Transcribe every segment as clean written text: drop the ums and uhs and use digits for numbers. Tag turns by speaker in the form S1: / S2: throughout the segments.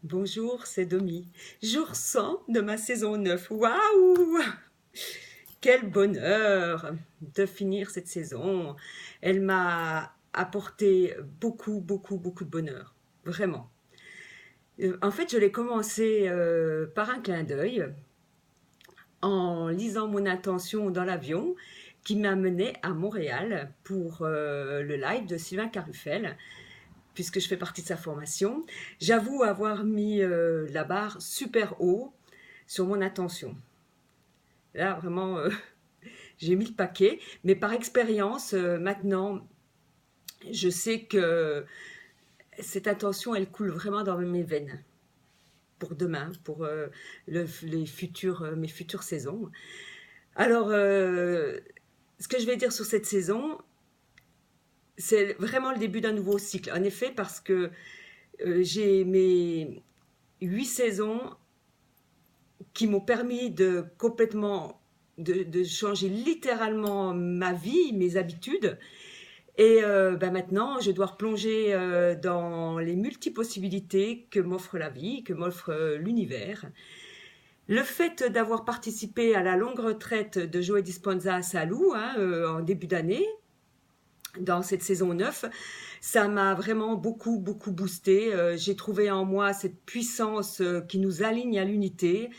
S1: Bonjour, c'est Domi. Jour 100 de ma saison 9. Waouh! Quel bonheur de finir cette saison. Elle m'a apporté beaucoup, beaucoup, beaucoup de bonheur. Vraiment. En fait, je l'ai commencé par un clin d'œil en lisant mon intention dans l'avion qui m'a mené à Montréal pour le live de Sylvain Carufel, puisque je fais partie de sa formation. J'avoue avoir mis la barre super haut sur mon attention. Là, vraiment, j'ai mis le paquet. Mais par expérience, maintenant, je sais que cette attention, elle coule vraiment dans mes veines pour demain, pour mes futures saisons. Alors, ce que je vais dire sur cette saison, c'est vraiment le début d'un nouveau cycle. En effet, parce que j'ai mes 8 saisons qui m'ont permis de complètement de changer littéralement ma vie, mes habitudes. Et maintenant, je dois replonger dans les multipossibilités que m'offre la vie, que m'offre l'univers. Le fait d'avoir participé à la longue retraite de Joe Dispenza à Salou en début d'année, dans cette saison 9, ça m'a vraiment beaucoup, beaucoup boosté. J'ai trouvé en moi cette puissance qui nous aligne à l'unité.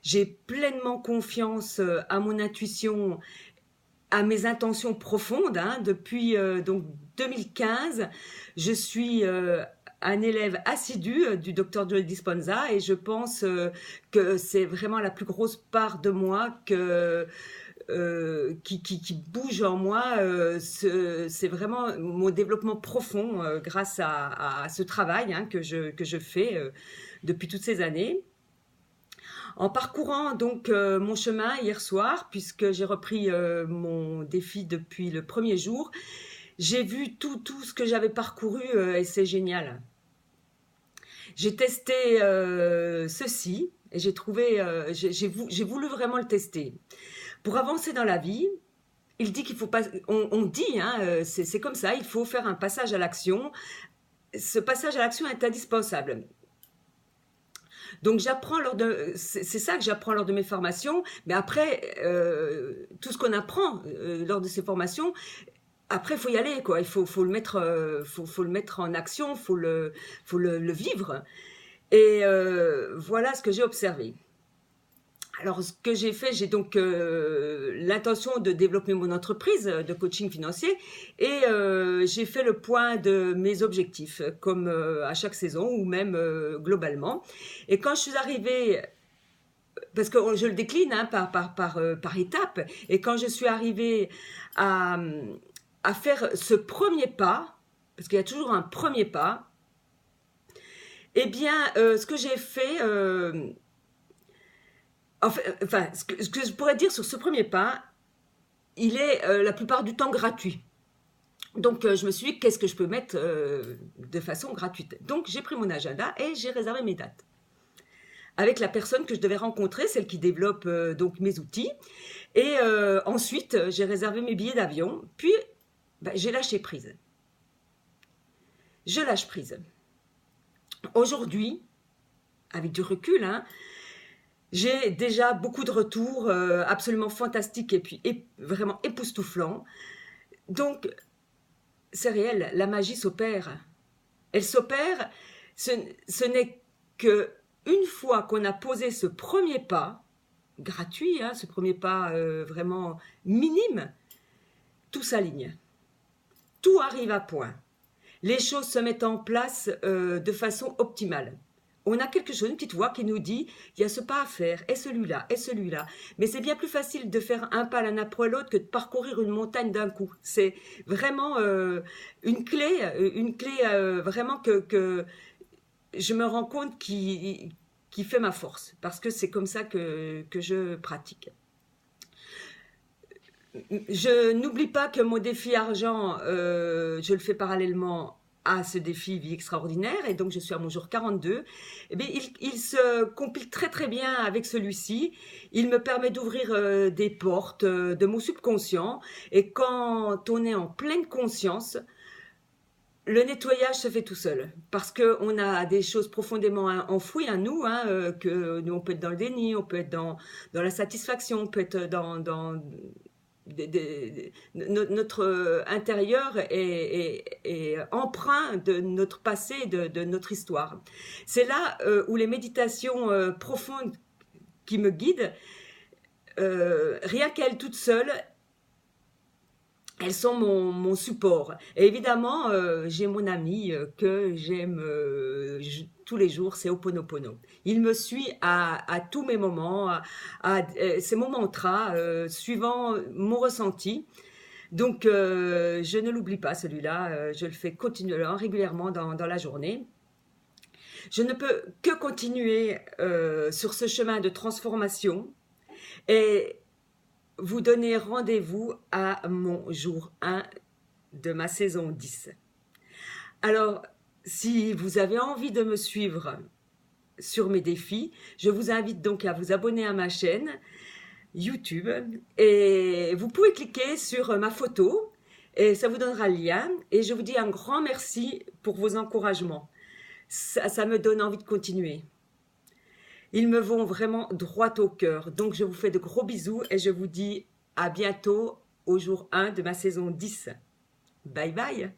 S1: J'ai pleinement confiance à mon intuition, à mes intentions profondes. Depuis donc 2015, je suis un élève assidu du docteur Joe Dispenza et je pense que c'est vraiment la plus grosse part de moi qui bouge en moi. C'est vraiment mon développement profond grâce à ce travail que je fais depuis toutes ces années. En parcourant donc mon chemin hier soir, puisque j'ai repris mon défi depuis le premier jour, j'ai vu tout ce que j'avais parcouru et c'est génial. J'ai testé ceci et j'ai voulu vraiment le tester. Pour avancer dans la vie, il dit qu'il faut pas, on dit, c'est comme ça, il faut faire un passage à l'action. Ce passage à l'action est indispensable. Donc j'apprends c'est ça que j'apprends lors de mes formations, mais après tout ce qu'on apprend lors de ces formations, après il faut y aller quoi, faut le mettre, faut le mettre en action, faut le vivre. Et voilà ce que j'ai observé. Alors, ce que j'ai fait, j'ai donc l'intention de développer mon entreprise de coaching financier et j'ai fait le point de mes objectifs, comme à chaque saison ou même globalement. Et quand je suis arrivée, parce que je le décline par étapes, et quand je suis arrivée à, à faire ce premier pas, parce qu'il y a toujours un premier pas, eh bien, ce que j'ai fait, ce que je pourrais dire sur ce premier pas, il est la plupart du temps gratuit. Donc, je me suis dit, qu'est-ce que je peux mettre de façon gratuite? Donc, j'ai pris mon agenda et j'ai réservé mes dates avec la personne que je devais rencontrer, celle qui développe donc mes outils. Et ensuite, j'ai réservé mes billets d'avion. Puis, j'ai lâché prise. Je lâche prise. Aujourd'hui, avec du recul, j'ai déjà beaucoup de retours absolument fantastiques et puis vraiment époustouflants. Donc, c'est réel, la magie s'opère. Elle s'opère, ce n'est que une fois qu'on a posé ce premier pas, gratuit, ce premier pas vraiment minime, tout s'aligne. Tout arrive à point. Les choses se mettent en place de façon optimale. On a quelque chose, une petite voix qui nous dit, il y a ce pas à faire, et celui-là, et celui-là. Mais c'est bien plus facile de faire un pas l'un après l'autre que de parcourir une montagne d'un coup. C'est vraiment une clé vraiment que je me rends compte qui fait ma force, parce que c'est comme ça que je pratique. Je n'oublie pas que mon défi argent, je le fais parallèlement à ce défi vie extraordinaire, et donc je suis à mon jour 42. Eh bien, il se compile très très bien avec celui-ci. Il me permet d'ouvrir des portes de mon subconscient, et quand on est en pleine conscience, Le nettoyage se fait tout seul parce que on a des choses profondément enfouies en nous, hein, que nous on peut être dans le déni, on peut être dans la satisfaction, on peut être notre intérieur est empreint de notre passé, de notre histoire. C'est là où les méditations profondes qui me guident, rien qu'elles toutes seules, elles sont mon support. Et évidemment, j'ai mon ami que j'aime tous les jours, c'est Ho'oponopono. Il me suit à tous mes moments, c'est mon mantra, suivant mon ressenti. Donc, je ne l'oublie pas celui-là, je le fais continuellement, régulièrement dans la journée. Je ne peux que continuer sur ce chemin de transformation et vous donner rendez-vous à mon jour 1 de ma saison 10. Alors, si vous avez envie de me suivre sur mes défis, je vous invite donc à vous abonner à ma chaîne YouTube et vous pouvez cliquer sur ma photo et ça vous donnera le lien et je vous dis un grand merci pour vos encouragements. Ça me donne envie de continuer. Ils me vont vraiment droit au cœur. Donc je vous fais de gros bisous et je vous dis à bientôt au jour 1 de ma saison 10. Bye bye!